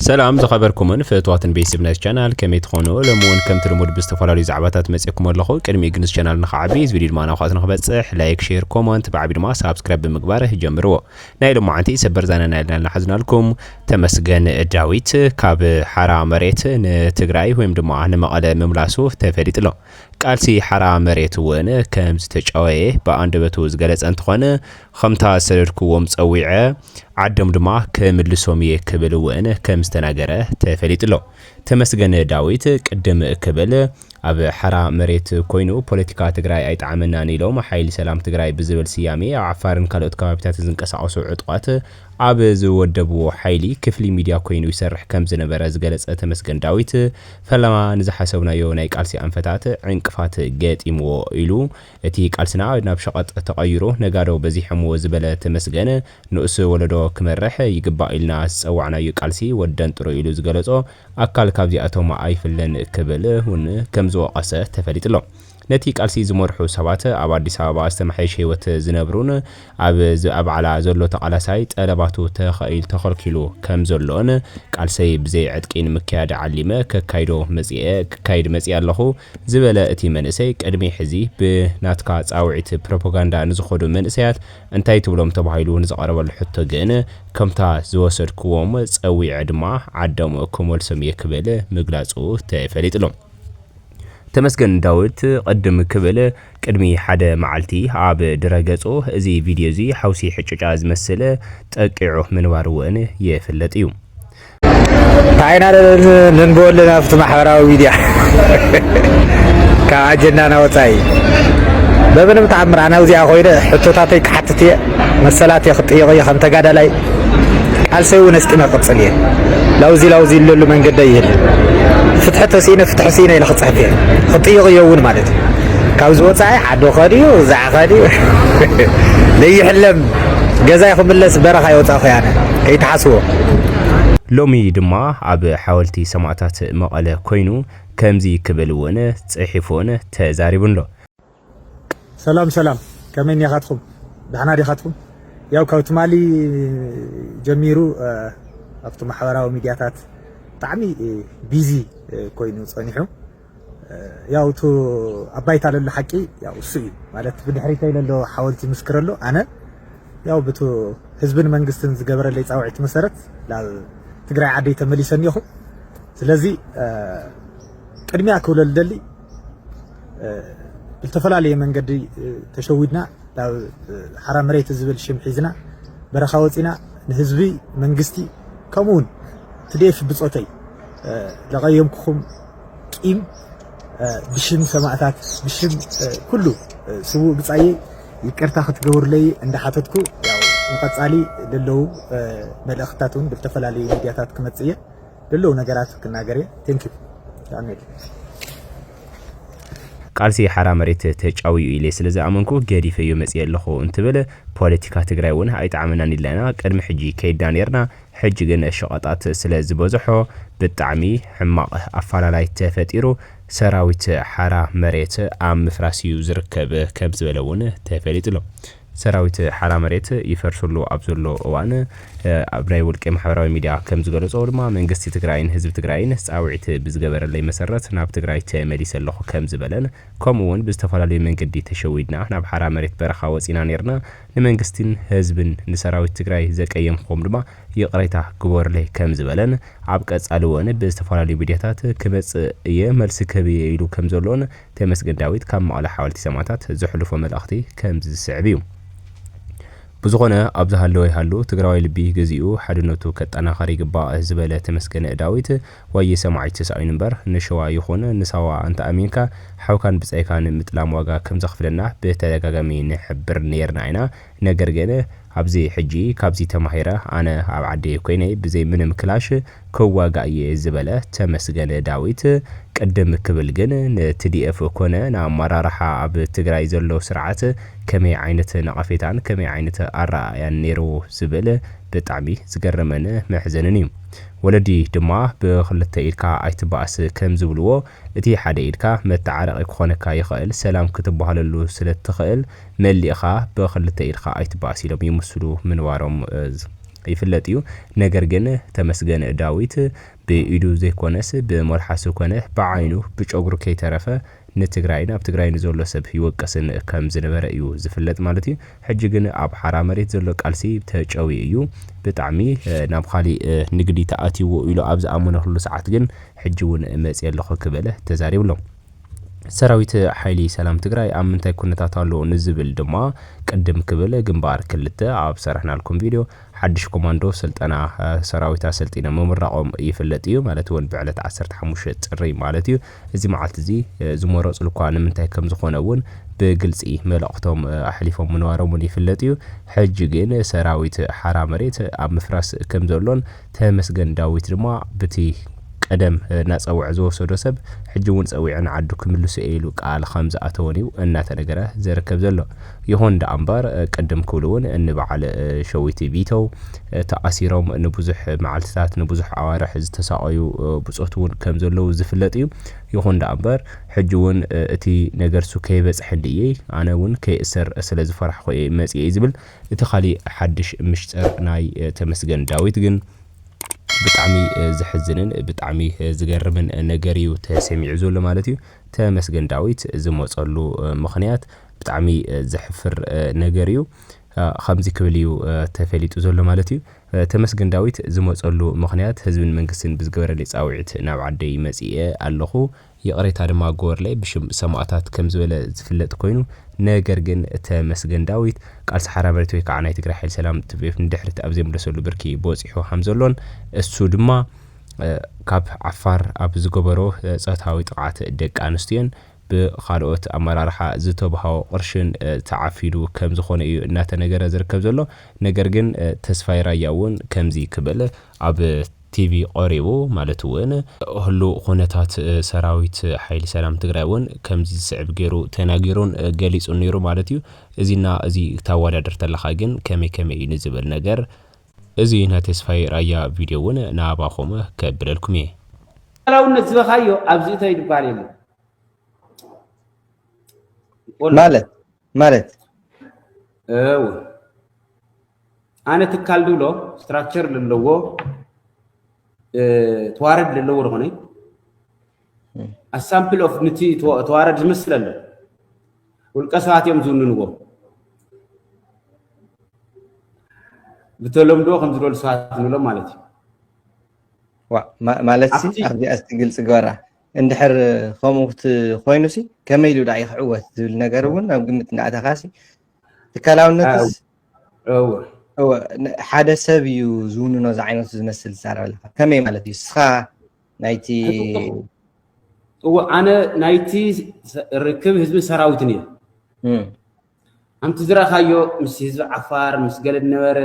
سلام زخبركم فتوات بيس بناس channel كمي تخونو لمون كم تلمود باستفالالي زعباتات مسيكم اللخو كرمي جنس channel نخعبيز فيديو معنا وخاطر نخبصح لايك شير كومنت بعبيد ما سبسكرايب بمقباره جمرو نايلو معانتي سبر زانا نايلنا نحزنا لكم تمسجن داويت كاب حرا مريت نتغراي ويم دما نمقاله مملاسو تفريط له قالسي حرا مريت ون كم زتچاوي باندبتو زغلص انتخونه خمتا سرركوم صويعه عدم دما كملسوم يكبل ون كم استناغره تفريط له تمسجن داويت قدم كبل اب حرا مريت كوينو بوليتيكا تግራይ አይጣመና ኒሎም ሓይሊ ሰላም ትግራይ ብዝብል ስያሜ ዓፋርን ካልኦት ከባቢታት ዝንቀሳቀሱ ዕጥቋት ኣብ ዝወደብዎ ሓይሊ ክፍሊ ሚድያ ኮይኑ ይሰርሕ ከም ዝነበረ ዝገለጸ ተመስገን ዳዊት ፈለማ ንዝሓሰብናዮ ናይ ቃልሲ አንፈታት ዕንቅፋት ገጢምዎ ኢሉ እቲ ቃልስና ናብ ሸቐጥ ተቀይሮ ነጋዶ በዚሕሞ ዝበለ ተመስገን ንእስ ወለዶ ክመርሕ ይግባእ ኢልና ዝጸዋዕናዮ ቃልሲ ወደን ጥሩ ኢሉ ዝገለጾ አካል ካብዚኣቶም ኣይፍለን ክብል ውን ከም ዝወቀሰ ተፈሊጥሎ ነቲ ቃልሲ ዝመርሑ ሰባት ኣብ አዲስ አበባ አስተማሐሽ ህይወት ዝነብሩን ኣብ ዓላ ዘሎ ተቃላሳይ ጠለባቱ ተኸኢል ተኸልኪሉ ከም ዘሎን ቃልሰይ ብዘይ ዕጥቂን ምክያድ ዓሊመ ከካይድ መጽእ ኣለኹ ዝበለ እቲ መንእሰይ ቀድሚ ሕዚ ብናትካ ጻውዒት ፕሮፓጋንዳ ንዝኾዱ መንእሰያት እንታይ ትብሎም ተባሂሉ ንዝቀረበሉ ሕቶ ግን ከምታ ዝወሰድክዎም ጸዊዕ ድማ ዓደም ኮመልሰም ይክብል ምግላጹ ተፈሊጥሎ ተመስገን ዳዊት ቀድም ክብል ቅድሚ ሓደ መዓልቲ ኣብ ድረገጹ እዚ ቪድዮ እዚ ሓውሲ ሕጭጫ ዝመስል ጠቂዑ ምንባር ውን ይፍለጥ እዩ ታይና ንንቦል ናፍቲ ማሕበራዊ ሚድያ ካብ ኣጀንዳና ወፃኢ በምንም ተኣምር ኣነ እዚኣ ኮይነ ሕቶታተይ ክሓትት እየ መሰላት የኽጥይቕ እየ ከም ተጋዳላይ ቃልሰይ ውን እስጢመ ቅፅል እየ ላውዚ ኢለሉ መንገዲ የለን فتحت سينا إلى خطافين خطيق يوون مالت كاوز وصاي عدو خديو زع خديو لي يحلم جزاي خملس برخا يوصا خيانه كيتحسو لومي دما اب حاولتي سمعتات مقاله كوينو كمزي كبلون صحيفون تزاريبن له سلام كمن يخاتكم دحنا ديخاتكم ياو كاوتمالي جميرو افتو محوراو ميدياتات طعمي بيزي كوينو صنيحو ያው ቱ አባይታ ለለ ሐቂ ያው እሱ ማለት ብድሕሪታ ይለሎ ሓወልቲ መስክረሎ አነ ያው በቱ ህዝብን መንግስትን ዝገበረለይ ጻውዒት መሰረት ላብ ትግራይ ዓደይ ተመሊሰን ይኹ ስለዚ ቅድሚያ ክውለል ደሊ ብተፈላለየ መንገዲ ተሸዊድና ላብ ሓራ መሬት ዝብል ሽም ሒዝና በረኻ ወፂና ንህዝቢ መንግስቲ ከምኡን ትዴፍ ብጾተይ ለቀየምኩም ቂም ብሽም ሰማዕታት ብሽም ኩሉ ስቡ ብጻይ ይቅርታ ክትገብሩለይ እንደሓተትኩ ያው ንቀጻሊ ደለው መልእኽታቱን ብተፈላለዩ ሚድያታት ክመጽየ ደለው ነገራት ክናገር ቴንክ ዩ ታሜል ቃልሲ ሓራ መሬት ተጫውዩ ኢለ ስለዚ ኣመንኩ ገዲፈዩ መጽእ ኣለኹ እንትብል ፖለቲካ ትግራይ ውን ኣይጣዕመናን ኢለና ቀድሚ ሕጂ ከይዳ ነርና ሕጂ ግን ሸቐጣት ስለ ዝበዝሖ ብጣዕሚ ሕማቕ ኣፈላላይ ተፈጢሩ ሰራዊት ሓራ መሬት ኣብ ምፍራስዩ ዝርከብ ከም ዝበለውን ተፈሊጥሎ ሰራዊት ሓራ መሬት ይፈርሱሉ ኣብ ዘሎ እዋን ኣብ ናይ ውልቀ ማሕበራዊ ሚድያ ከም ዝገለጾ ድማ መንግስቲ ትግራይን ህዝቢ ትግራይን ጻውዒት ብዝገበረለይ መሰረት ናብ ትግራይ ተመሊሰ ኣለኹ ከም ዝበለን ከምኡውን ብዝተፈላለዩ መንገዲ ተሸዊድና ናብ ሓራ መሬት በረኻ ወፂና ነርና ንመንግስትን ህዝብን ንሰራዊት ትግራይ ዘቀየምኩም ድማ ይቅሬታ ግበርለይ ከም ዝበለን ኣብ ቀጻሊ ውን ብዝተፈላለዩ ሚድያታት ክመጽእ የመልስ ከብየ ኢሉ ከም ዘሎን ተመስገን ዳዊት ካብ መቐለ ሓወልቲ ሰማዕታት ዘሕልፎ መልእኽቲ ከም ዝስዕብ እዩ بزغنا أبزهالو يهالو تقراوي لبي جزيو حدنوتو كتاناخر يقباء زبالة تمسكن داويت وي سماعي تسعين نمبر نشوا يخون نسوا أنت أمينكا حو كان بس أي كان متلام واقع كم زخفلنا بتلاقامي نحبر نيرناينا نقرقنا عبزي حجي كابزي تماهيرة أنا عبعدي كويني بزي من مكلاش كوا قاية زبالة تمسكن داويت قدم كبلجن تدي اف كونه نا مرارحه اب تግራይ ዘሎ ስርዓት ከመይ ዓይነት ነቐፌታን ከመይ ዓይነት ኣራያን ነይሩ ዝብል ብጣዕሚ ዝገረመነ መሕዘንን እዩ ወለዲ ድማ ብኽልተ ኢድካ ኣይትባኣስ ከም ዝብልዎ እቲ ሓደ ኢድካ መተዓረቕ ክኾነካ ይኽእል ሰላም ክትበሃለሉ ስለትኽእል መሊእኻ ብኽልተ ኢድካ ኣይትባኣስ ኢሎም ይመስሉ ምንዋሮም ይፍለጥ እዩ ነገር ግን ተመስገን ዳዊት ብኢዱ ዘይኮነስ ብመልሓሱ ኮነ ብዓይኑ ብጨጉሩ ከይተረፈ ንትግራይን ኣብ ትግራይ ንዘሎ ሰብ ይወቀስን ከም ዝነበረ እዩ ዝፍለጥ ማለት እዩ ሕጂ ግን ኣብ ሓራ መሬት ዘሎ ቃልሲ ተጨዊ እዩ ብጣዕሚ ናብ ካሊእ ንግዲ ተኣትይዎ ኢሉ ኣብ ዝኣመነሉ ሰዓት ግን ሕጂ እውን መፅእ ኣለኹ ክበለ ተዛሪብሎም ሰራዊት ሓይሊ ሰላም ትግራይ ኣብ ምንታይ ኩነታት ኣሎ ንዝብል ድማ ቀደም ክብል ግንባር ክልተ ኣብ ሰራሕናልኩም ቪድዮ ሓድሽ ኮማንዶ ስልጠና ሰራዊት አሰልጢነ መምራቆም ይፍለጥ እዩ ማለት እውን ብዕለት 15 ጥሪ ማለት እዩ እዚ መዓልቲ እዚ ዝመረጹ ልኳ ንምንታይ ከም ዝኾነ እውን ብግልጺ መልእኽቶም ኣሕሊፎም ምንዋሮም ይፍለጥ እዩ ሕጂ ግን ሰራዊት ሓራ መሬት ኣብ ምፍራስ ከም ዘሎን ተመስገን ዳዊት ድማ ብቲ ቀደም ናጸውዕ ዝወሰዶ ሰብ ሕጂ እውን ጸዊዕን ዓዱ ክምልሱ ኢሉ ቃል ከም ዝኣተወን እዩ እናተነገረ ዝርከብ ዘሎ ይኹን ዳ እምበር ቀደም ክብሉ እውን እንበዓል ሸዊት ቢተው ተኣሲሮም ንብዙሕ መዓልትታት ንብዙሕ ኣዋርሕ ዝተሳቀዩ ብጾት እውን ከም ዘለው ዝፍለጥ እዩ ይኹን ዳ እምበር ሕጂ እውን እቲ ነገር ሱ ከይበጽሕ እንድየ ኣነ እውን ከይእሰር ስለ ዝፈርሕ ኮይ መጽእ ዝብል እቲ ካሊእ ሓድሽ ምሽጥር ናይ ተመስገን ዳዊት ግን ብጣዕሚ ዝሕዝንን ብጣዕሚ ዝገርምን ነገር እዩ ተሰሚዑ ዘሎ ማለት እዩ ተመስገን ዳዊት ዝመጸሉ ምኽንያት ብጣዕሚ ዝሕፍር ነገር እዩ ከምዚ ክብል እዩ ተፈሊጡ ዘሎ ማለት እዩ ተመስገን ዳዊት ዝመጸሉ ምኽንያት ህዝብን መንግስትን ብዝገበረለ ጻውዒት ናብ ዓደይ መጽእ ኣለኹ የቅሬታ ድማ ጎርለይ ብሽም ሰማዕታት ከም ዝበለ ዝፍለጥ ኮይኑ ነገር ግን ተመስገን ዳዊት ቃልሲ ሓራ መሬት ወይ ከዓ ናይ ትግራይ ሓይሊ ሰላም ትቤፍ ንድሕሪት ኣብ ዘይምለሰሉ ብርኪ በፂሑ ከም ዘሎን እሱ ድማ ካብ ዓፋር ኣብ ዝገበሮ ጾታዊ ጥቃት ደቂ ኣንስትዮን ብኻልኦት ኣመራርሓ ዝተባሃው ቅርሽን ተዓፊዱ ከም ዝኾነ እዩ እናተነገረ ዝርከብ ዘሎ ነገር ግን ተስፋይ ራያ እውን ከምዚ ክበለ ኣብ ቲቪ ቆሪቡ ማለት እውን ሁሉ ኩነታት ሰራዊት ሓይሊ ሰላም ትግራይ እውን ከምዚ ዝስዕብ ገይሩ ተናጊሩን ገሊጹ ነይሩ ማለት እዩ እዚና እዚ ታወዳድር ተለኻ ግን ከመይ ንዝብል ነገር እዚ ናይ ተስፋይ ራያ ቪድዮ እውን ናባኹም ከብለልኩም እየ ሰላውነት ዝበኻዮ ኣብዚ እንታይ ይባል የለ ማለት ኣነ ትካል ድብሎ ስትራክቸር ለለዎ ተዋረድ ለለዎ ዝኾነ ኣሳምፕል ኦፍ ነቲ ተዋረድ ዝመስል ኣሎ ውልቀ ሰባት እዮም ዝውንንዎ ብተለምዶ ከም ዝደሉ ሰባት ንብሎም ማለት እዩ ማለት ኣብዚ ኣስቲ ግበራ እንድሕር ከምኡት ኮይኑሲ ከመይ ኢሉ ዳይ ክዕወት ዝብል ነገር እውን ኣብ ግምት እናኣተኻሲ ትካላውነትስ ሓደ ሰብ እዩ ዝውንኖ ዝዓይነቱ ዝመስል ዝዛረብ ኣለካ ከመይ ማለት እዩ ስኻ ናይቲ ኣነ ናይቲ ርክብ ህዝቢ ሰራዊትን እየ ኣንቲ ዝረኻዮ ምስ ህዝቢ ዓፋር ምስ ገለ ነበረ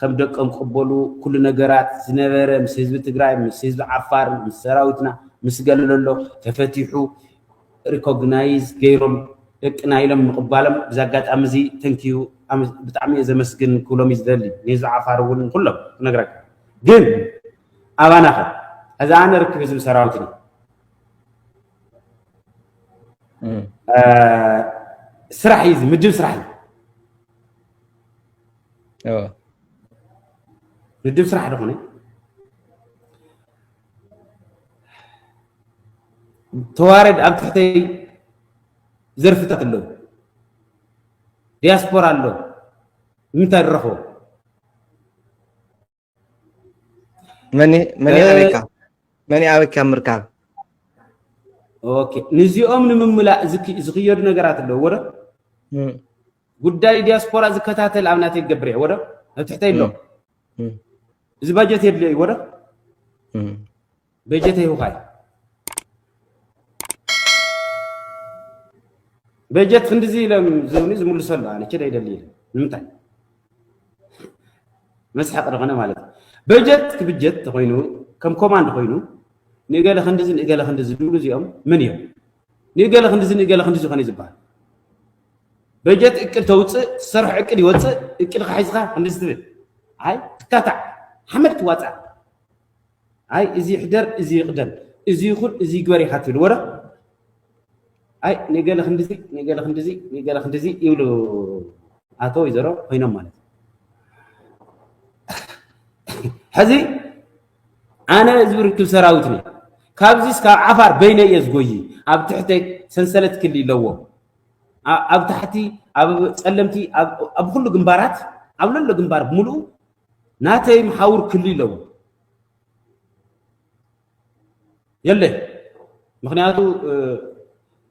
ከም ደቀም ቅበሉ ኩሉ ነገራት ዝነበረ ምስ ህዝቢ ትግራይ ምስ ህዝቢ ዓፋር ምስ ሰራዊትና ምስ ገለለሎ ተፈቲሑ ሪኮግናይዝ ገይሮም ደቅና ኢሎም ምቕባሎም ብዛጋጣሚ እዚ ተንኪዩ ብጣዕሚ ዘመስግን ኩሎም ይዝደሊ ንህዝቢ ዓፋር እውን ኩሎም ነግረካ ግን ኣባና ኸ እዛ ኣነ ርክብ ህዝቢ ሰራዊት እዩ ስራሕ እዩ ምድብ ስራሕ እዩ ምድብ ስራሕ ደኾነ ተዋረድ ኣብ ትሕተይ ዘርፍታት ኣለዉ ዲያስፖራ ኣሎ ምንታይ ንረኽቦ መኒ ኣበካ ምርካብ ኦኬ ንዚኦም ንምምላእ ዝኽየዱ ነገራት ኣለዉ ወደ ጉዳይ ዲያስፖራ ዝከታተል ኣብ ናተይ ይገብር እየ ወደ ኣብ ትሕተይ ኣሎ እዚ ባጀት የድልዮ እዩ ወደ በጀት ይሁኻይ በጀት ክንዲዚ ኢሎም ዝብኒ ዝምልሶ ኣሎ ኣነ ችዳ ይደሊ ኢለ ንምንታይ መስሓቅ ደኾነ ማለት በጀት ክብጀት ኮይኑ ከም ኮማንድ ኮይኑ ንገለ ክንዲዚ ንገለ ክንዲዚ ዝብሉ እዚኦም ምን እዮም ንገለ ክንዲዚ ንገለ ክንዲዚ ዝኾነ ዝባሃል በጀት እቅድ ተውፅእ ዝሰርሑ እቅድ ይወፅእ እቅድ ሒዝካ ክንዲዚ ትብል ኣይ ትታታዕ ሓመድ ትዋፅእ ኣይ እዚ ይሕደር እዚ ይቕደም እዚ ይኹን እዚ ይግበር ኢኻ ትብል ወደ ኣይ ንገለ ክንዲዚ ይብሉ ኣቶ ይዘሮ ኮይኖም ማለት حزي أنا زبركب سراوتني كابزيس كعفار بين يزقوي أب تحتك سنسلت كلي لو أب تحتي أب سلمتي أب كل جنبارات أب لله جنبار بملو ناتي محاور كلي لو يلا مخنياتو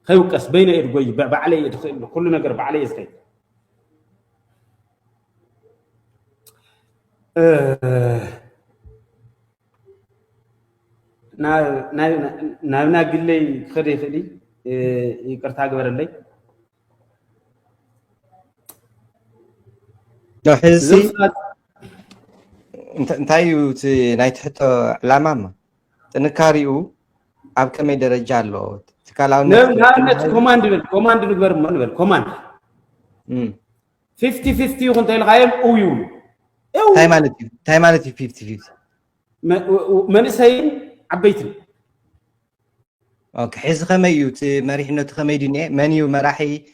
خيوكس بين يزقوي بعلي كل نجر بعلي يزقي ناينا قلي خدي يقرتا قبر اللي لو حسي انتايو ناي تحطو علامة ما تنكاريو اب كمي درجة له تكالاو نعم كوماند نقبر منبل كوماند 50-50 وانت الغايم اويول تاي مالتي 50-50 من سين عبيتني اوكي حس خميو مريحنا تخمي دنيا منيو مراحي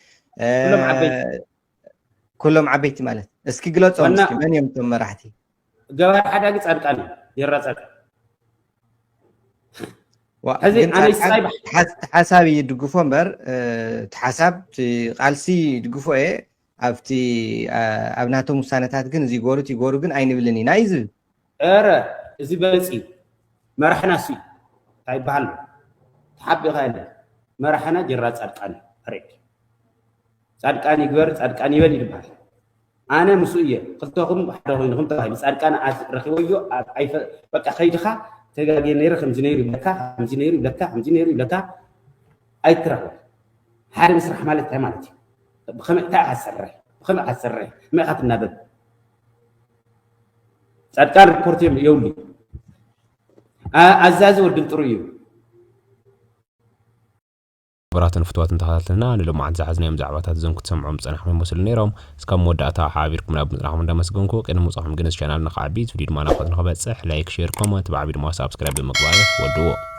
كلهم عبيتي مالت اسكي قلوصو مسكي من يوم مراحتي قال حدا صدقاني يرا صدق هذه انا سايب حسابي يدقفو امبر تحساب قالسي يدقفو ايه ابتي ابناتو مسانتات ግን እዚ ጎሩ ትጎሩ ግን አይንብልኒ ናይዝ ኧረ እዚ በልፂ መራሕና ሲ ታይባል ተሓቢ ኸለ መራሕና ጅራ ጻድቃኒ ፍሬድ ጻድቃኒ ይግበር ጻድቃኒ ይበል ይባል ኣነ مسؤየ ክልተኹም ሓደ ኮይንኩም ተባሂሉ ጻድቃኒ ረኺበዮ ኣይፈ በቃ ከይድኻ ተጋጊ ነይረ ከምዚ ነይሩ ይብለካ ከምዚ ነይሩ ይብለካ ከምዚ ነይሩ ይብለካ ኣይትረኽብ ሓደ ምስራሕ ማለት እንታይ ማለት እዩ بخمس تعسره بخمس عسره ما أخذت النبض صدقان ريبورتيم يولي عزاز ودم طريو براتن فتوات انتهالتنا نلو معن زعزنا يوم زعباتات زنكو تسمعوا مصنحهم مسل نيرهم اسكام مودعتا حابيركم ناب نراهم دا مسجونكو كأنه مصاحم جنس شانال نقعبيت فيديو ما ناخذ نخبات صح لايك شير كومنت بعبيد ما سابسكرايب بالمقبالة ودوه